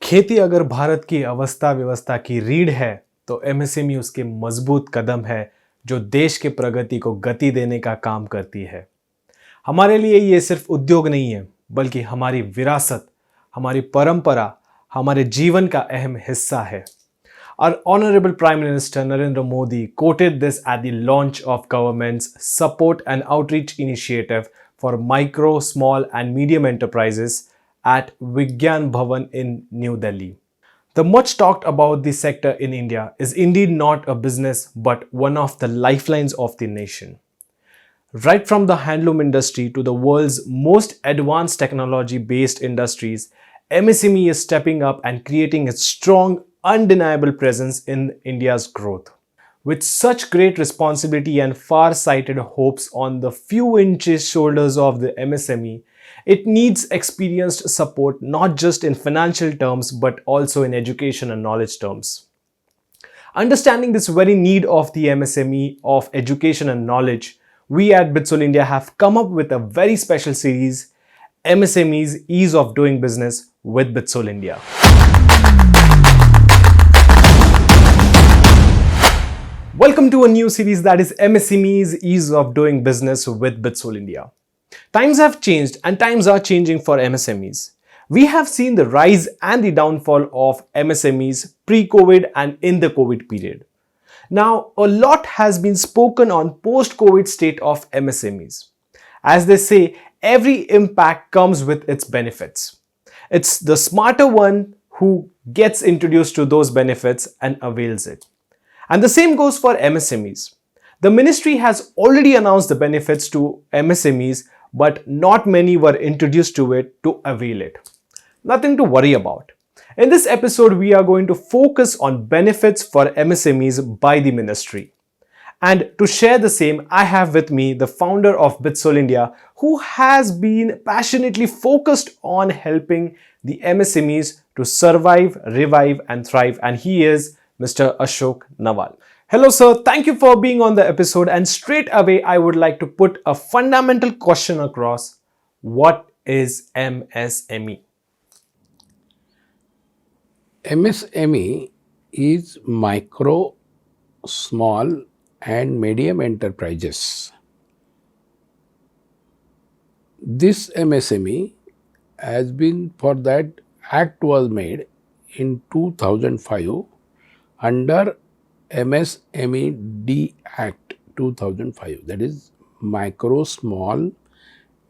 खेती अगर भारत की अवस्था व्यवस्था की रीढ़ है तो एमएसएमई उसके मजबूत कदम है जो देश के प्रगति को गति देने का काम करती है। हमारे लिए ये सिर्फ उद्योग नहीं है बल्कि हमारी विरासत, हमारी परंपरा, हमारे जीवन का अहम हिस्सा है। Our Honorable Prime Minister Narendra Modi quoted this at the launch of government's support and outreach initiative for micro, small and medium enterprises at Vigyan Bhavan in New Delhi. The much talked about the sector in India is indeed not a business but one of the lifelines of the nation. Right from the handloom industry to the world's most advanced technology based industries, MSME is stepping up and creating a strong, undeniable presence in India's growth. With such great responsibility and far sighted hopes on the few inches shoulders of the MSME, it needs experienced support not just in financial terms but also in education and knowledge terms. Understanding this very need of the MSME of education and knowledge, we at Bitsol India have come up with a very special series, MSME's Ease of Doing Business with Bitsol India. Welcome to a new series that is MSME's Ease of Doing Business with Bitsol India. Times have changed and times are changing for MSMEs. We have seen the rise and the downfall of MSMEs pre-COVID and in the COVID period. Now, a lot has been spoken on post-COVID state of MSMEs. As they say, every impact comes with its benefits. It's the smarter one who gets introduced to those benefits and avails it. And the same goes for MSMEs. The ministry has already announced the benefits to MSMEs, but not many were introduced to it to avail it. Nothing to worry about. In this episode, we are going to focus on benefits for MSMEs by the ministry. And to share the same, I have with me the founder of Bitsol India, who has been passionately focused on helping the MSMEs to survive, revive and thrive, and he is Mr. Ashok Nawal. Hello sir, thank you for being on the episode, and straight away I would like to put a fundamental question across. What is MSME? MSME is micro, small and medium enterprises. This MSME has been, for that act was made in 2005 under MSMED Act 2005, that is Micro, Small,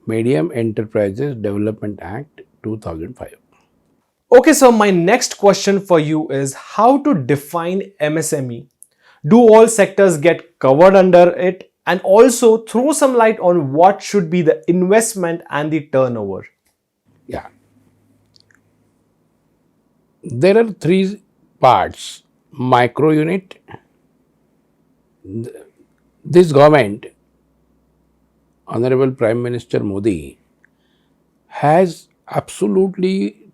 Medium Enterprises Development Act 2005. Okay, so my next question for you is how to define MSME? Do all sectors get covered under it? And also throw some light on what should be the investment and the turnover. Yeah. There are three parts. Micro unit. This government, Honorable Prime Minister Modi, has absolutely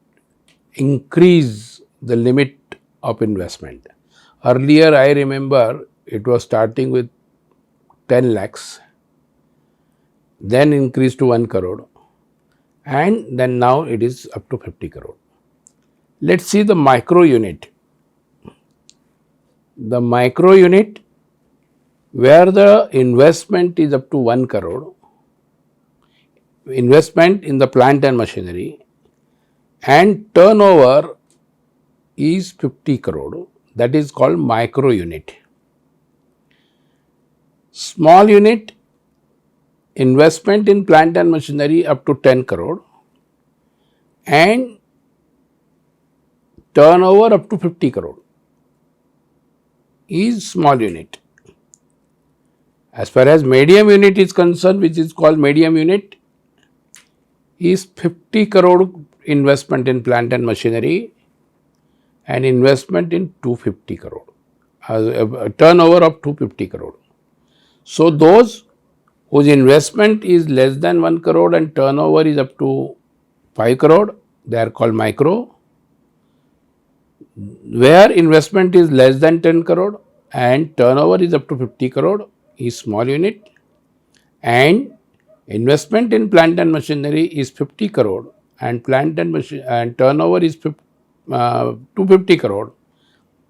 increased the limit of investment. Earlier, I remember it was starting with 10 lakhs, then increased to 1 crore, and then now it is up to 50 crore. Let's see the micro unit. The micro unit, where the investment is up to 1 crore, investment in the plant and machinery, and turnover is 50 crore, that is called micro unit. Small unit, investment in plant and machinery up to 10 crore and turnover up to 50 crore is small unit. As far as medium unit is concerned, which is called medium unit, is 50 crore investment in plant and machinery and investment in 250 crore, a turnover of 250 crore. So, those whose investment is less than 1 crore and turnover is up to 5 crore, they are called micro. Where investment is less than 10 crore and turnover is up to 50 crore is small unit, and investment in plant and machinery is 50 crore and plant and turnover is 250 crore.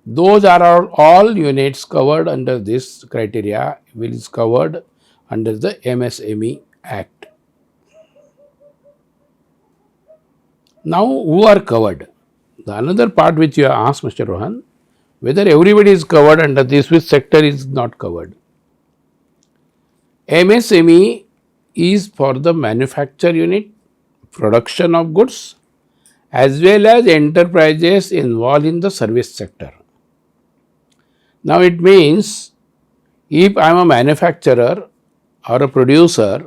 Those are all units covered under this criteria, which is covered under the MSME Act. Now, who are covered? The another part which you asked, Mr. Rohan, whether everybody is covered under this, which sector is not covered. MSME is for the manufacture unit, production of goods, as well as enterprises involved in the service sector. Now, it means if I am a manufacturer or a producer,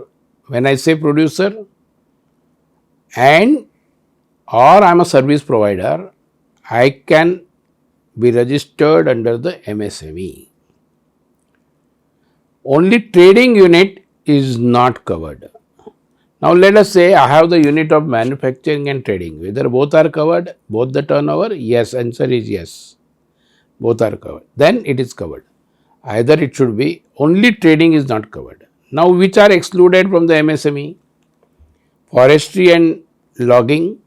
when I say producer, and or I am a service provider, I can be registered under the MSME. Only trading unit is not covered. Now, let us say I have the unit of manufacturing and trading. Whether both are covered, both the turnover? Yes, answer is yes. Both are covered. Then it is covered. Either it should be only trading is not covered. Now, which are excluded from the MSME? Forestry and logging,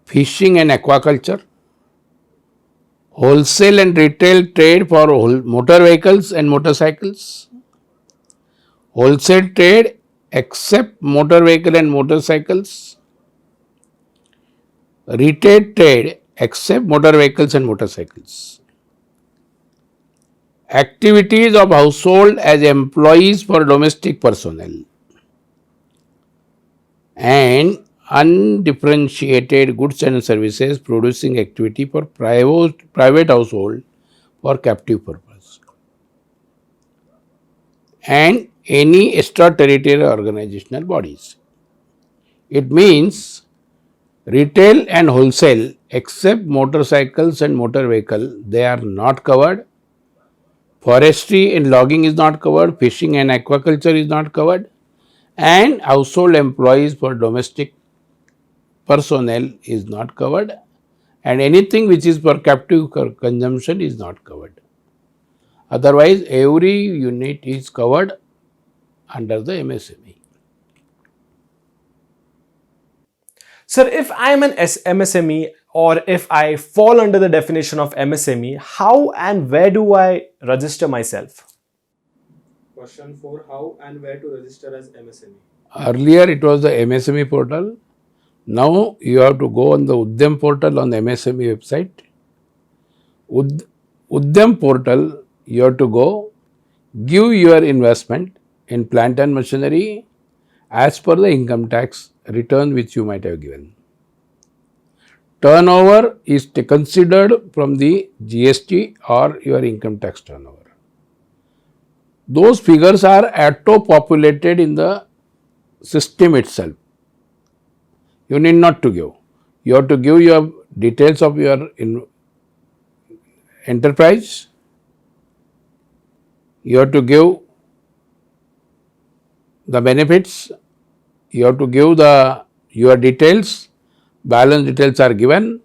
fishing and aquaculture, wholesale and retail trade for motor vehicles and motorcycles, wholesale trade except motor vehicle and motorcycles, retail trade except motor vehicles and motorcycles, activities of household as employees for domestic personnel, and undifferentiated goods and services producing activity for private household for captive purpose, and any extraterritorial organizational bodies. It means retail and wholesale except motorcycles and motor vehicle, they are not covered. Forestry and logging is not covered, fishing and aquaculture is not covered, and household employees for domestic personnel is not covered, and anything which is for captive consumption is not covered. Otherwise, every unit is covered under the MSME. Sir, if I am an MSME or if I fall under the definition of MSME, how and where do I register myself? Question 4. How and where to register as MSME? Earlier it was the MSME portal. Now you have to go on the Udyam portal on the MSME website. Udyam portal, you have to go, give your investment in plant and machinery as per the income tax return which you might have given. Turnover is considered from the GST or your income tax turnover. Those figures are auto-populated in the system itself. You need not to give. You have to give your details of your enterprise. You have to give the benefits. You have to give your details. Balance details are given.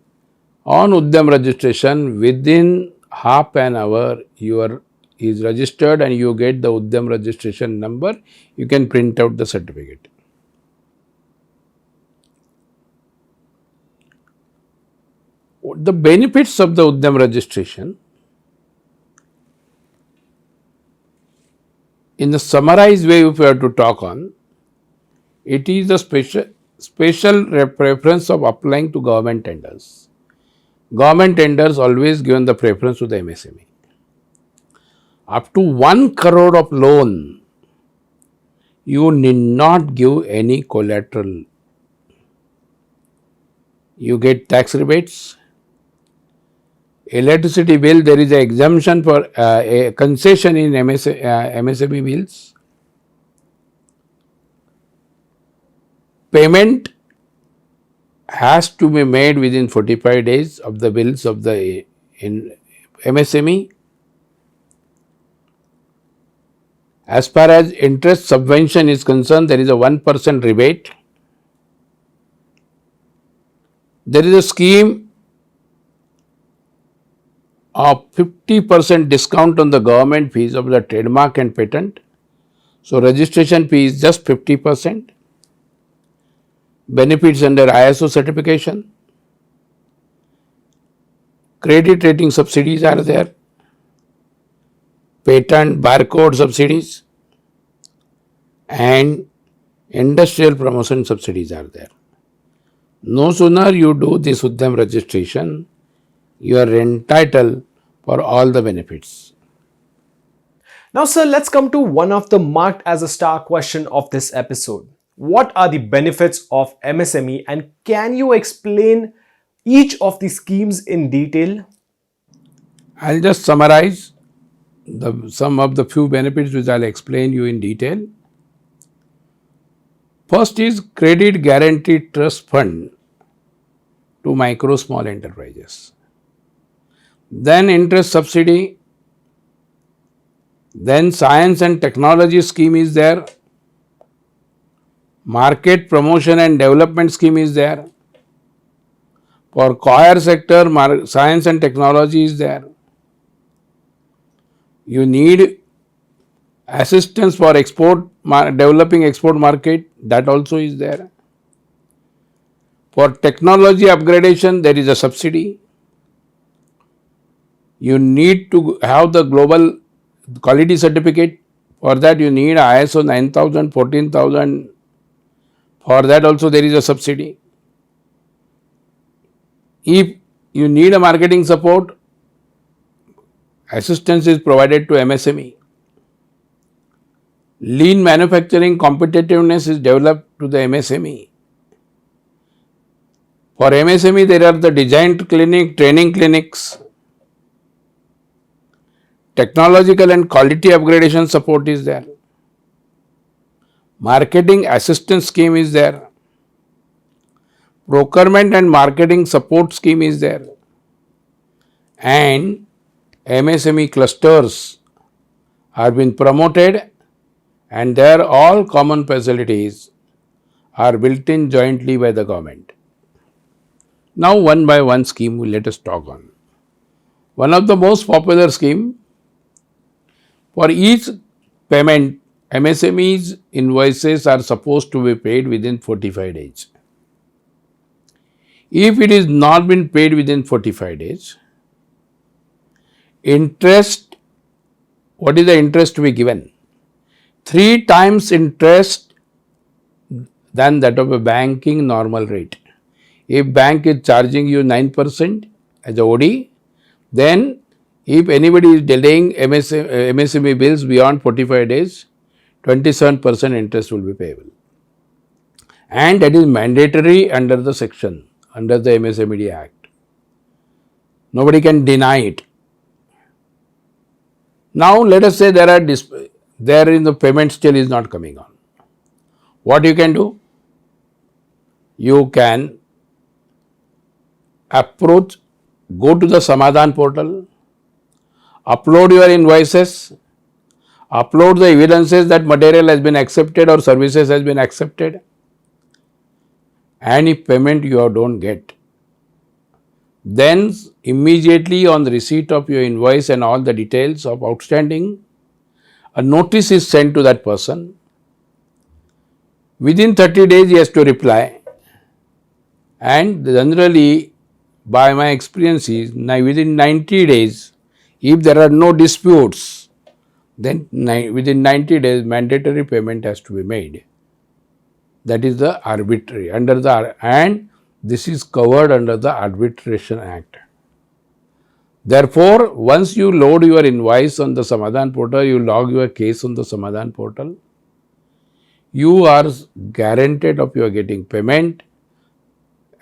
On Udyam registration, within half an hour, your is registered and you get the Udyam registration number. You can print out the certificate. The benefits of the Udyam registration, in the summarized way if you have to talk on, it is the special preference of applying to government tenders. Government tenders always given the preference to the MSME. Up to 1 crore of loan, you need not give any collateral. You get tax rebates. Electricity bill, there is an exemption for a concession in MSME bills. Payment has to be made within 45 days of the bills of the MSME. As far as interest subvention is concerned, there is a 1% rebate. There is a scheme of 50% discount on the government fees of the trademark and patent. So, registration fee is just 50%. Benefits under ISO certification. credit rating subsidies are there, patent barcode subsidies, and industrial promotion subsidies are there. No sooner you do this Udyam registration, you are entitled for all the benefits. Now, sir, let's come to one of the marked as a star question of this episode. What are the benefits of MSME, and can you explain each of the schemes in detail? I'll just summarize some of the few benefits which I'll explain you in detail. First is Credit Guarantee Trust Fund to micro small enterprises. Then interest subsidy. Then Science and Technology scheme is there. Market Promotion and Development scheme is there. For coir sector, Science and Technology is there. You need assistance for developing export market, that also is there. For technology upgradation, there is a subsidy. You need to have the global quality certificate. For that you need ISO 9000, 14000. For that also there is a subsidy. If you need a marketing support, assistance is provided to MSME. Lean manufacturing competitiveness is developed to the MSME. For MSME, there are the design clinic, training clinics. Technological and quality upgradation support is there. Marketing assistance scheme is there. Procurement and marketing support scheme is there. And MSME clusters are being promoted, and there all common facilities are built in jointly by the government. Now one by one scheme let us talk on. One of the most popular scheme, for each payment, MSME's invoices are supposed to be paid within 45 days. If it is not been paid within 45 days, interest, what is the interest to be given? 3 times interest than that of a banking normal rate. If bank is charging you 9% as a OD, then if anybody is delaying MSME bills beyond 45 days, 27% interest will be payable. And that is mandatory under the section, under the MSMED Act. Nobody can deny it. Now let us say there in the payment still is not coming on. What you can do? You can approach, go to the Samadhan portal, upload your invoices, upload the evidences that material has been accepted or services has been accepted, and if payment you don't get, then immediately on the receipt of your invoice and all the details of outstanding, a notice is sent to that person. Within 30 days he has to reply, and generally by my experience is within 90 days, if there are no disputes, then within 90 days mandatory payment has to be made. That is the arbitrary and this is covered under the Arbitration Act. Therefore, once you load your invoice on the Samadhan portal, you log your case on the Samadhan portal, you are guaranteed of your getting payment,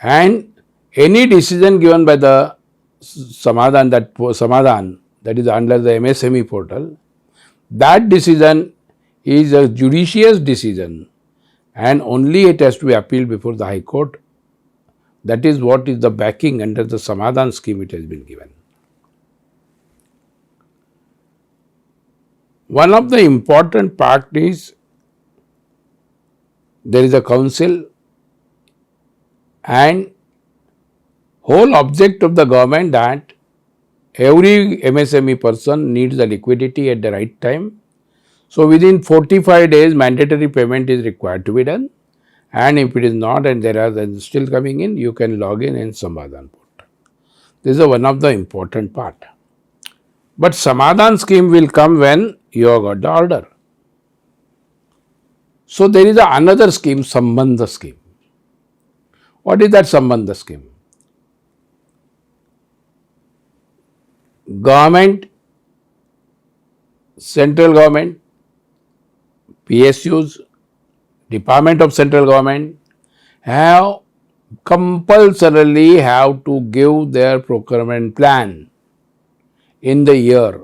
and any decision given by the Samadhan, that is under the MSME portal, that decision is a judicious decision and only it has to be appealed before the High Court. That is what is the backing under the Samadhan scheme it has been given. One of the important part is there is a council, and whole object of the government that every MSME person needs the liquidity at the right time. So within 45 days mandatory payment is required to be done, and if it is not and there are then still coming in, you can log in Samadhan portal. This is one of the important part. But Samadhan scheme will come when you have got the order. So there is another scheme, Sambandha scheme. What is that Sambandha scheme? Government, central government, PSUs, Department of Central Government have compulsorily have to give their procurement plan in the year,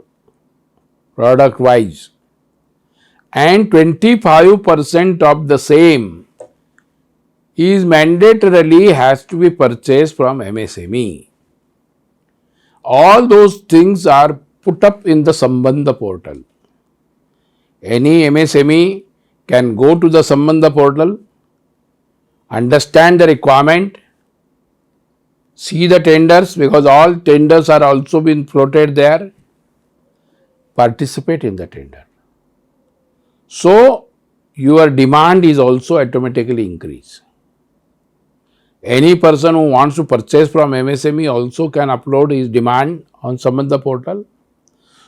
product wise, and 25% of the same is mandatorily has to be purchased from MSME. All those things are put up in the Sambandha portal. Any MSME can go to the Sambandha portal, understand the requirement, see the tenders, because all tenders are also been floated there, participate in the tender. So your demand is also automatically increased. Any person who wants to purchase from MSME also can upload his demand on Sambandha portal.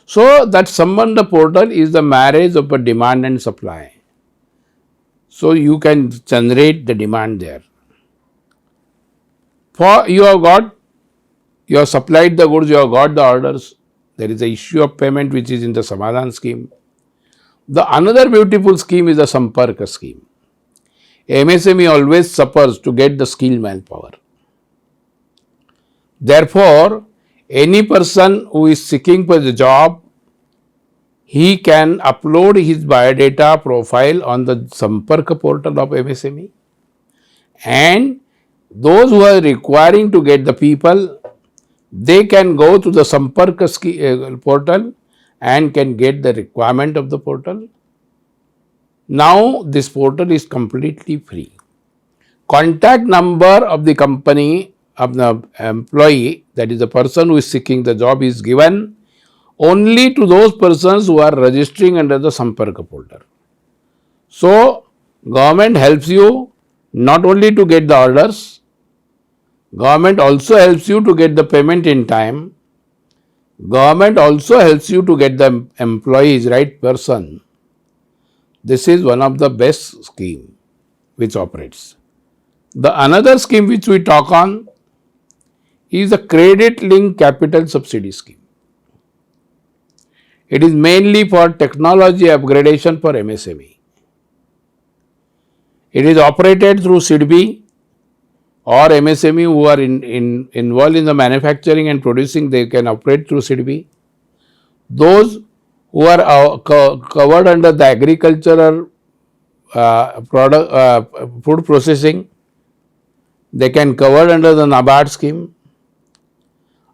So that Sambandha portal is the marriage of a demand and supply. So you can generate the demand there. For you have supplied the goods, you have got the orders. There is a issue of payment which is in the Samadhan scheme. The another beautiful scheme is the Samparka scheme. MSME always suffers to get the skilled manpower. Therefore, any person who is seeking for the job, he can upload his biodata profile on the Samparka portal of MSME, and those who are requiring to get the people, they can go to the Samparka portal and can get the requirement of the portal. Now this portal is completely free. Contact number of the company of the employee, that is the person who is seeking the job, is given only to those persons who are registering under the Samparka portal. So government helps you not only to get the orders, government also helps you to get the payment in time, government also helps you to get the employees, right person. This is one of the best scheme which operates. The another scheme which we talk on is the credit linked capital subsidy scheme. It is mainly for technology upgradation for MSME. It is operated through SIDBI or MSME who are involved in the manufacturing and producing, they can operate through SIDBI. Those who are covered under the agricultural food processing, they can cover under the NABARD scheme.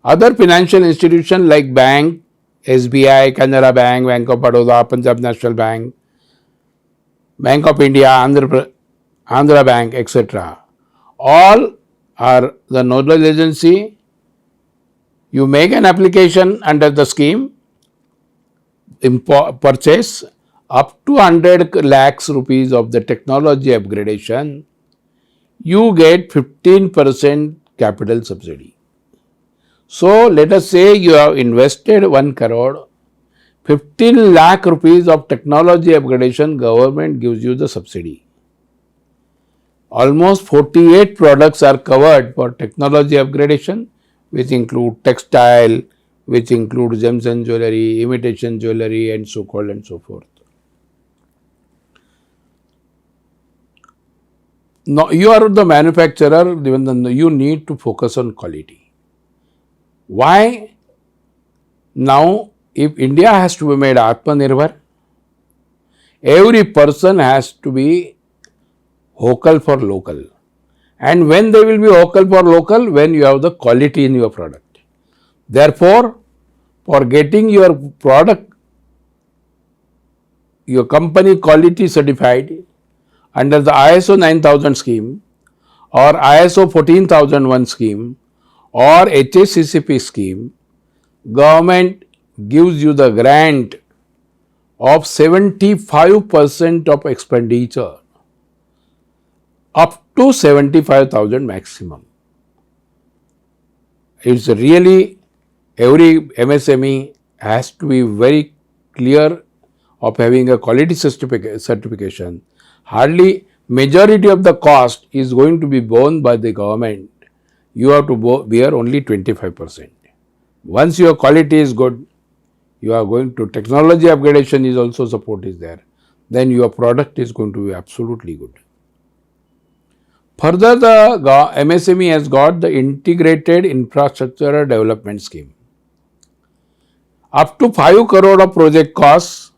Other financial institutions like bank, SBI, Canara Bank, Bank of Baroda, Punjab National Bank, Bank of India, Andhra Bank, etc. All are the nodal agency. You make an application under the scheme, purchase up to 100 lakhs rupees of the technology upgradation, you get 15% capital subsidy. So let us say you have invested 1 crore, 15 lakh rupees of technology upgradation, government gives you the subsidy. Almost 48 products are covered for technology upgradation, which include textile, which include gems and jewelry, imitation jewelry, and so called and so forth. Now you are the manufacturer, you need to focus on quality. Why? Now if India has to be made Atmanirbhar, every person has to be vocal for local. And when they will be vocal for local? When you have the quality in your product. Therefore, for getting your product, your company quality certified under the ISO 9000 scheme or ISO 14001 scheme or HACCP scheme, government gives you the grant of 75% of expenditure, up to 75,000 maximum. It's really every MSME has to be very clear of having a quality certification. Hardly majority of the cost is going to be borne by the government. You have to bear only 25%. Once your quality is good, you are going to technology upgradation is also support is there, then your product is going to be absolutely good. Further, the MSME has got the integrated infrastructure development scheme. Up to 5 crore of project costs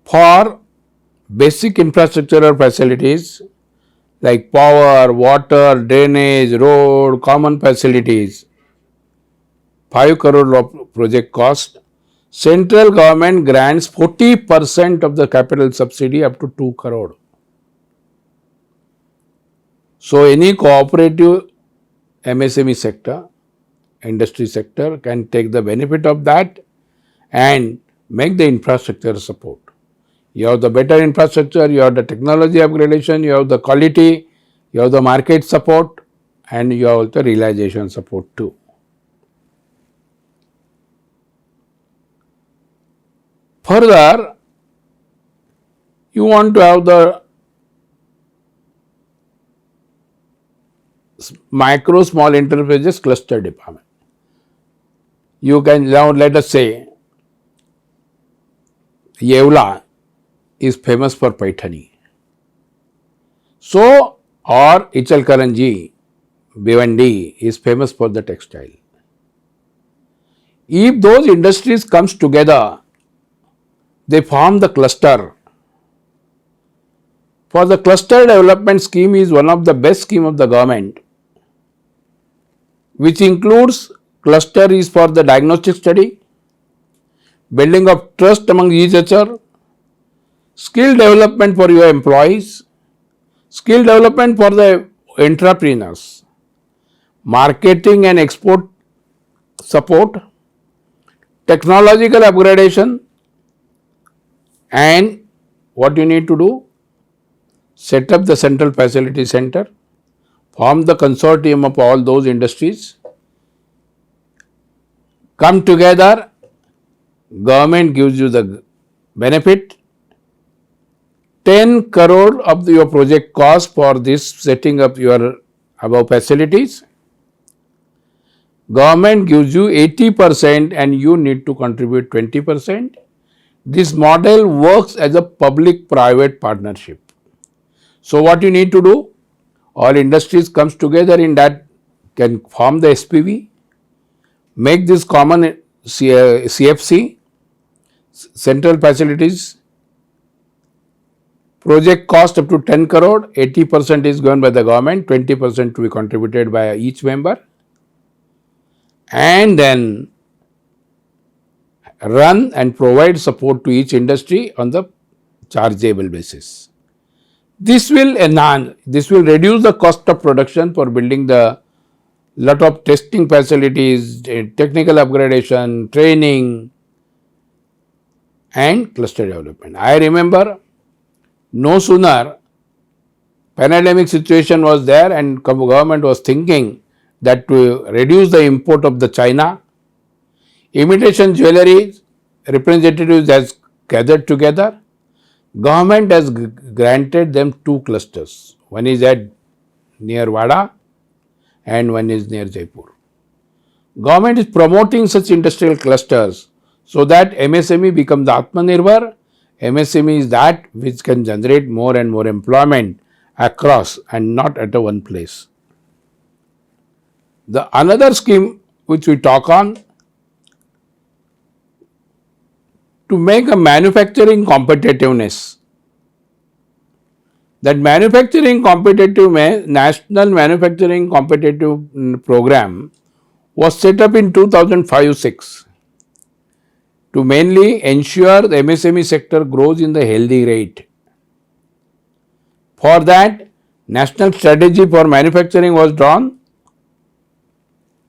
for basic infrastructural facilities like power, water, drainage, road, common facilities. 5 crore of project cost. Central government grants 40% of the capital subsidy up to 2 crore. So, any cooperative MSME sector, industry sector can take the benefit of that and make the infrastructure support. You have the better infrastructure, you have the technology upgradation, you have the quality, you have the market support, and you have the realization support too. Further, you want to have the micro small enterprises cluster department. You can now let us say Yevla is famous for Paithani. So, or Ichalkaranji, Bhiwandi is famous for the textile. If those industries comes together, they form the cluster. For the cluster development scheme is one of the best scheme of the government, which includes cluster is for the diagnostic study, building of trust among each other, skill development for your employees, skill development for the entrepreneurs, marketing and export support, technological upgradation, and what you need to do? Set up the central facility center, form the consortium of all those industries, come together, government gives you the benefit, 10 crore of your project cost for this setting up your above facilities. Government gives you 80% and you need to contribute 20%. This model works as a public-private partnership. So, what you need to do? All industries comes together in that, can form the SPV, make this common CFC, central facilities, project cost up to 10 crore, 80% is given by the government, 20% to be contributed by each member, and then run and provide support to each industry on the chargeable basis. This will enhance, this will reduce the cost of production for building the lot of testing facilities, technical upgradation, training, and cluster development. I remember no sooner pandemic situation was there and government was thinking that to reduce the import of the China, imitation jewelry representatives has gathered together. Government has granted them 2 clusters. One is at near Wada and one is near Jaipur. Government is promoting such industrial clusters so that MSME becomes the Atmanirbhar. MSME is that which can generate more and more employment across and not at a one place. The another scheme which we talk on, to make a manufacturing competitiveness. That manufacturing national manufacturing competitive program was set up in 2005-06 to mainly ensure the MSME sector grows in the healthy rate. For that, national strategy for manufacturing was drawn.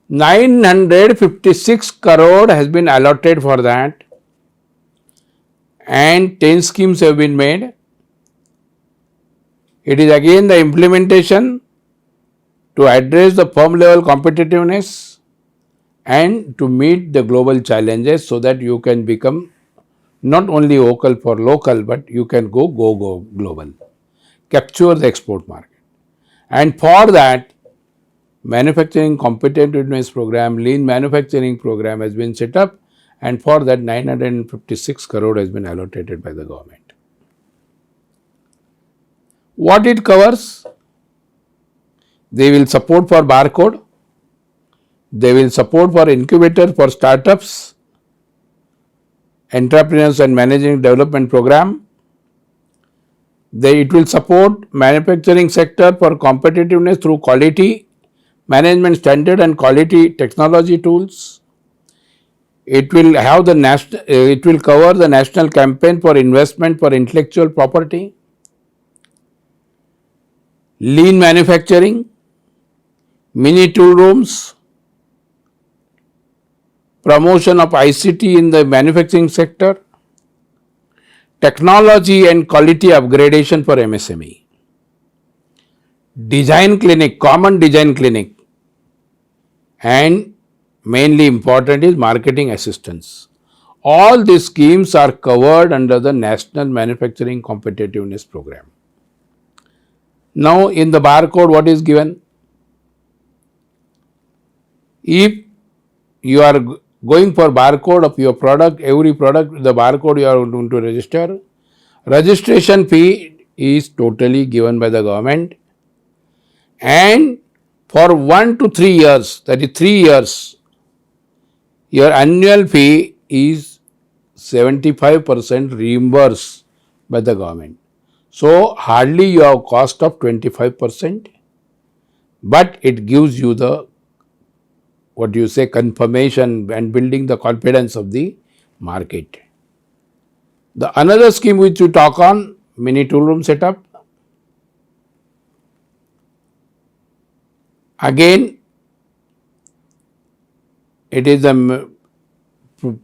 956 crore has been allotted for that, and 10 schemes have been made. It is again the implementation to address the firm level competitiveness and to meet the global challenges so that you can become not only vocal for local, but you can go global, capture the export market. And for that, manufacturing competitiveness program, lean manufacturing program has been set up, and for that 956 crore has been allocated by the government. What it covers? They will support for barcode, they will support for incubator for startups, entrepreneurs and managing development program. It will support manufacturing sector for competitiveness through quality management standard and quality technology tools. It will have it will cover the national campaign for investment for intellectual property, lean manufacturing, mini tool rooms, promotion of ICT in the manufacturing sector, technology and quality upgradation for MSME, design clinic, common design clinic, and mainly important is marketing assistance. All these schemes are covered under the National Manufacturing Competitiveness Program. Now, in the barcode, what is given? If you are going for barcode of your product, every product, the barcode you are going to register, registration fee is totally given by the government, and for 1 to 3 years, that is 3 years, your annual fee is 75% reimbursed by the government. So, hardly you have cost of 25%, but it gives you the confirmation and building the confidence of the market. The another scheme which we talk on, mini tool room setup. Again, it is a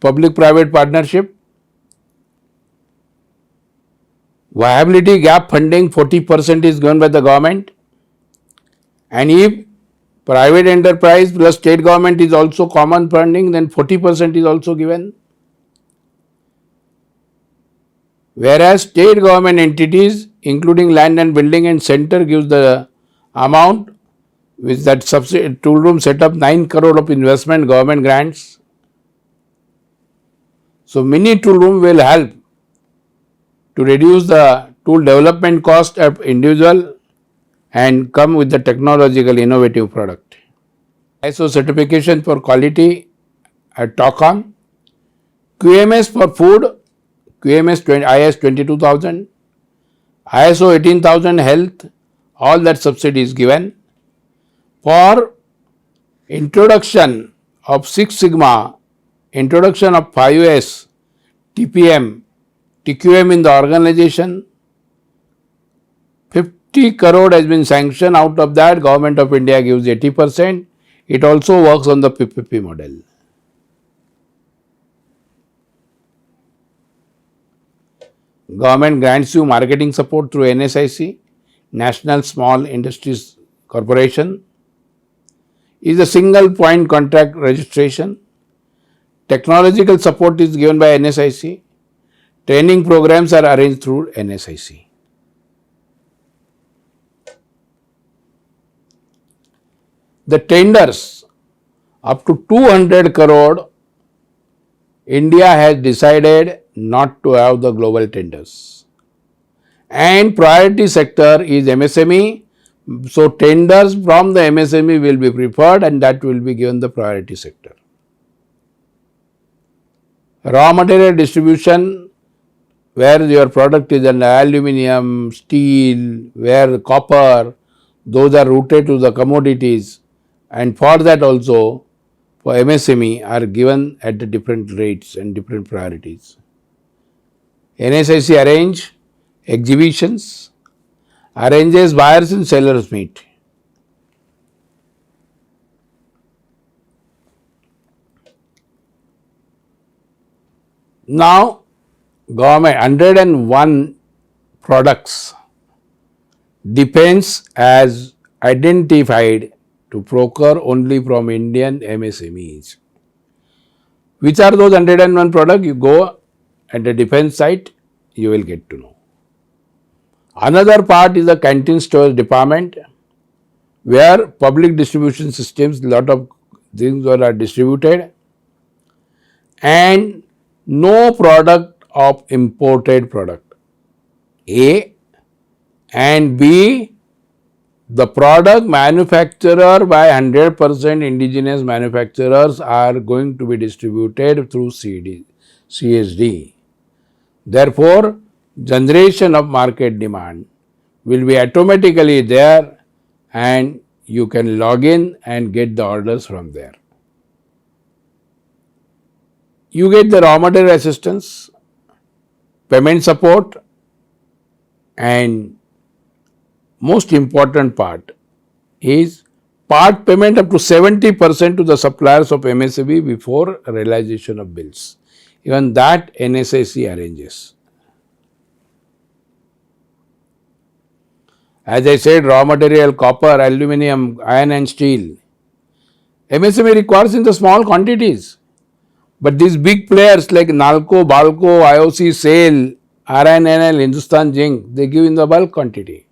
public-private partnership. Viability gap funding 40% is given by the government, and if private enterprise plus state government is also common funding, then 40% is also given. Whereas state government entities including land and building and center gives the amount with that tool room set up 9 crore of investment government grants. So, mini tool room will help to reduce the tool development cost of individual and come with the technological innovative product. ISO certification for quality at TOCOM, QMS for food, QMS IS 22000, ISO 18000 health, all that subsidy is given. For introduction of Six Sigma, introduction of 5S, TPM, TQM in the organization, 50 crore has been sanctioned. Out of that, Government of India gives 80%. It also works on the PPP model. Government grants you marketing support through NSIC, National Small Industries Corporation, is a single point contract registration. Technological support is given by NSIC. Training programs are arranged through NSIC. The tenders up to 200 crore, India has decided not to have the global tenders. And priority sector is MSME. So, tenders from the MSME will be preferred and that will be given the priority sector. Raw material distribution, where your product is an aluminium, steel, where copper, those are routed to the commodities, and for that also for MSME are given at the different rates and different priorities. NSIC arrange exhibitions, arranges buyers and sellers meet. Now, government 101 products defense has identified to procure only from Indian MSMEs. Which are those 101 products? You go at the defense site, you will get to know. Another part is the canteen stores department, where public distribution systems, lot of things are distributed, and no product of imported product. A and B, the product manufacturer by 100% indigenous manufacturers are going to be distributed through CSD. Therefore, generation of market demand will be automatically there and you can log in and get the orders from there. You get the raw material assistance, payment support, and most important part is part payment up to 70% to the suppliers of MSME before realization of bills. Even that NSIC arranges. As I said, raw material, copper, aluminum, iron and steel. MSME requires in the small quantities. But these big players like Nalco, Balco, IOC, SAIL, RINL, Hindustan Zinc, they give in the bulk quantity.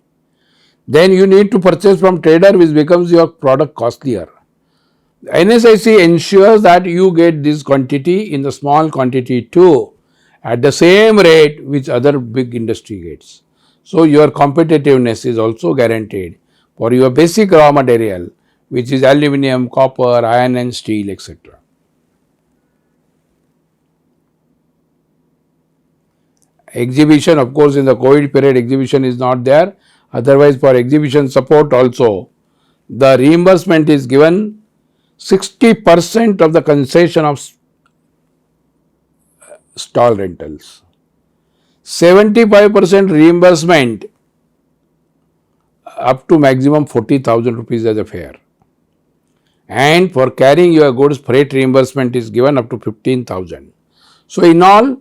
Then you need to purchase from trader, which becomes your product costlier. NSIC ensures that you get this quantity in the small quantity too at the same rate which other big industry gets. So your competitiveness is also guaranteed for your basic raw material, which is aluminum, copper, iron and steel, etc. Exhibition, of course, in the COVID period, exhibition is not there. Otherwise, for exhibition support also, the reimbursement is given 60% of the concession of stall rentals, 75% reimbursement up to maximum 40,000 rupees as a fare. And for carrying your goods, freight reimbursement is given up to 15,000. So, in all,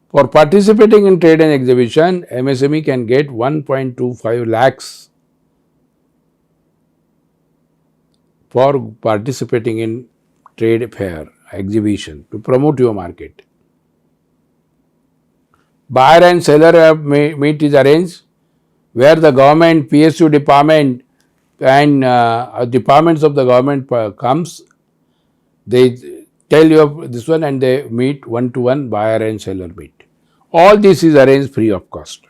for participating in trade and exhibition, MSME can get 1.25 lakhs for participating in trade fair, exhibition to promote your market. Buyer and seller meet is arranged, where the government, PSU department and departments of the government comes, they tell you this one and they meet one-to-one, buyer and seller meet. All this is arranged free of cost.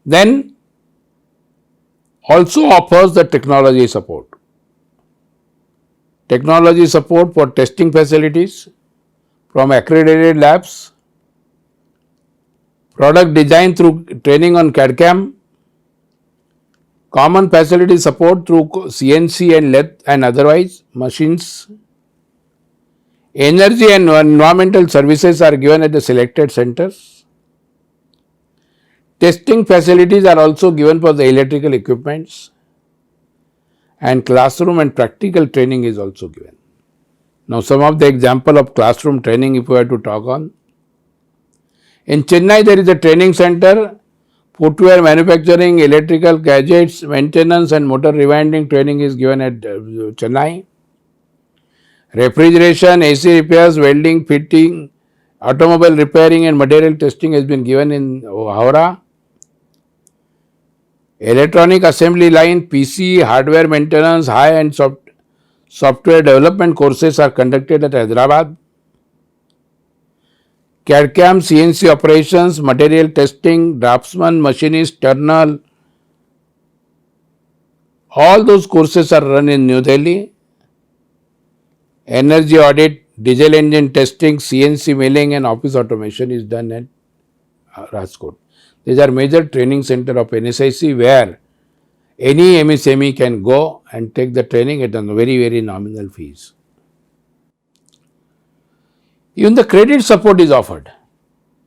Then also offers the technology support. Technology support for testing facilities from accredited labs, product design through training on CAD/CAM, common facility support through CNC and lathe and otherwise machines. Energy and environmental services are given at the selected centers. Testing facilities are also given for the electrical equipments, and classroom and practical training is also given. Now, some of the example of classroom training if we have to talk on. In Chennai, there is a training center, footwear manufacturing, electrical gadgets, maintenance and motor rewinding training is given at Chennai. Refrigeration, AC repairs, welding, fitting, automobile repairing and material testing has been given in Howrah. Electronic assembly line, PC, hardware maintenance, high and software development courses are conducted at Hyderabad. CAD/CAM, CNC operations, material testing, draftsman, machinist, turner, all those courses are run in New Delhi. Energy audit, diesel engine testing, CNC milling and office automation is done at Rajkot. These are major training center of NSIC where any MSME can go and take the training at a very, very nominal fees. Even the credit support is offered.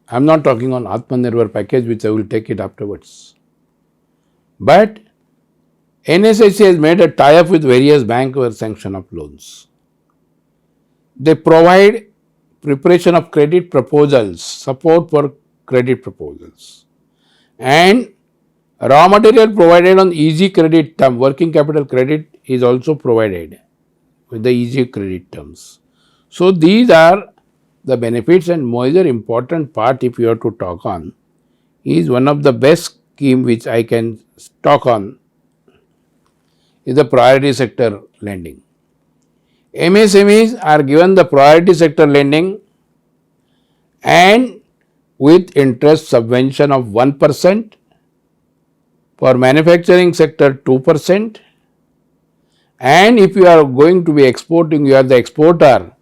I am not talking on Atmanirbhar package, which I will take it afterwards. But NSIC has made a tie-up with various banks for sanction of loans. They provide preparation of credit proposals, support for credit proposals, and Raw material provided on easy credit term, working capital credit is also provided with the easy credit terms. So these are the benefits, and major important part if you have to talk on is one of the best scheme which I can talk on is the priority sector lending. MSMEs are given the priority sector lending and with interest subvention of 1%, for manufacturing sector 2%, and if you are going to be exporting, you are the exporter,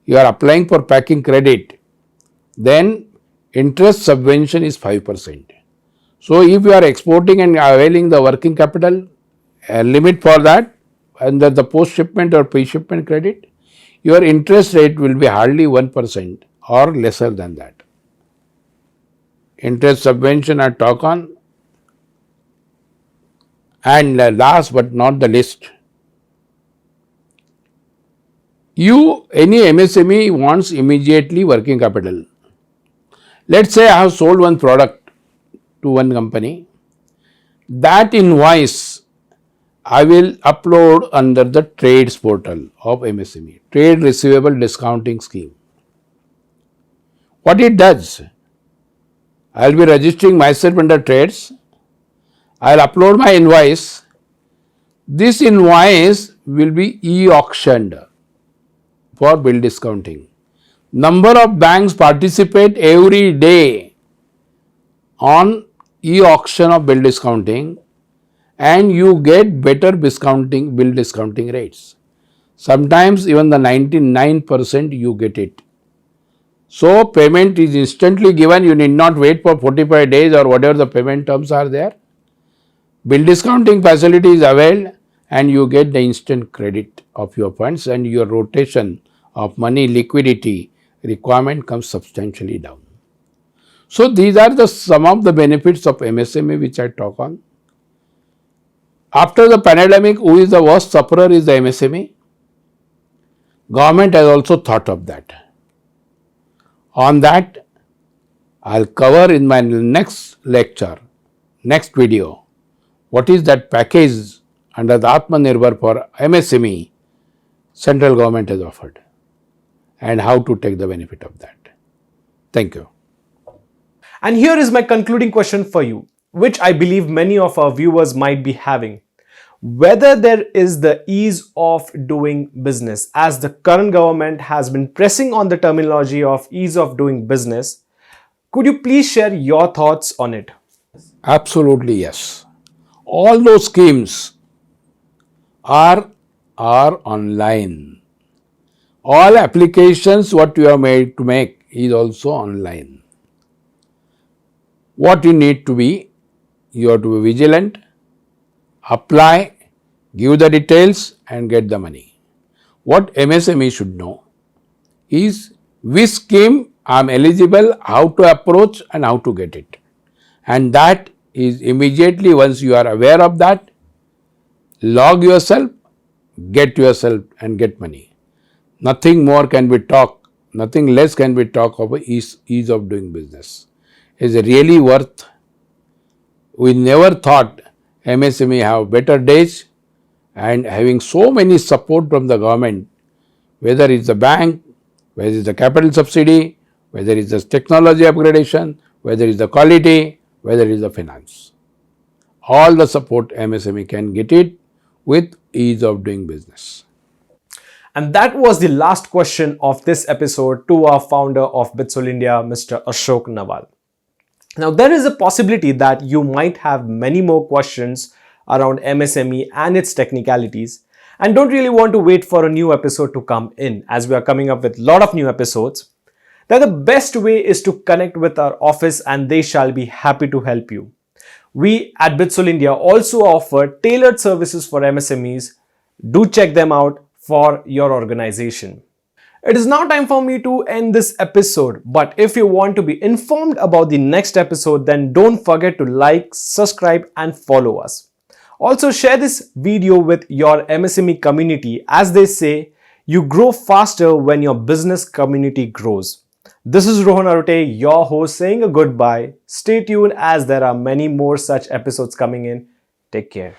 you are applying for packing credit, then interest subvention is 5%. So if you are exporting and availing the working capital limit for that under the post shipment or pre shipment credit, your interest rate will be hardly 1% or lesser than that. Interest subvention I talk on. And last but not the least, any MSME wants immediately working capital. Let's say I have sold one product to one company. That invoice I will upload under the trades portal of MSME, Trade Receivable Discounting Scheme. What it does, I will be registering myself under trades. I will upload my invoice. This invoice will be e-auctioned for bill discounting. Number of banks participate every day on e-auction of bill discounting, and you get better discounting, bill discounting rates. Sometimes even the 99% you get it. So payment is instantly given, you need not wait for 45 days or whatever the payment terms are there. Bill discounting facility is availed and you get the instant credit of your funds, and your rotation of money liquidity requirement comes substantially down. So these are some of the benefits of MSME which I talk on. After the pandemic, who is the worst sufferer is the MSME. Government has also thought of that. On that, I will cover in my next lecture, next video, what is that package under the Atmanirbhar for MSME central government has offered and how to take the benefit of that. Thank you. And here is my concluding question for you, which I believe many of our viewers might be having. Whether there is the ease of doing business, as the current government has been pressing on the terminology of ease of doing business, could you please share your thoughts on it? Absolutely yes. All those schemes are online. All applications what you are made to make is also online. What you need to be, you have to be vigilant, apply, give the details and get the money. What MSME should know is which scheme I am eligible, how to approach and how to get it. And that is immediately, once you are aware of that, log yourself, get yourself and get money. Nothing more can be talked, nothing less can be talked of ease of doing business. Is really worth. We never thought MSME have better days, and having so many support from the government, whether it's the bank, whether it's the capital subsidy, whether it's the technology upgradation, whether it's the quality, whether it's the finance. All the support MSME can get it with ease of doing business. And that was the last question of this episode to our founder of Bitsol India, Mr. Ashok Nawal. Now, there is a possibility that you might have many more questions around MSME and its technicalities, and don't really want to wait for a new episode to come in, as we are coming up with a lot of new episodes. Then the best way is to connect with our office and they shall be happy to help you. We at Bitsol India also offer tailored services for MSMEs. Do check them out for your organization. It is now time for me to end this episode, but if you want to be informed about the next episode, then don't forget to like, subscribe and follow us. Also share this video with your MSME community, as they say, you grow faster when your business community grows. This is Rohan Arute, your host, saying a goodbye. Stay tuned as there are many more such episodes coming in. Take care.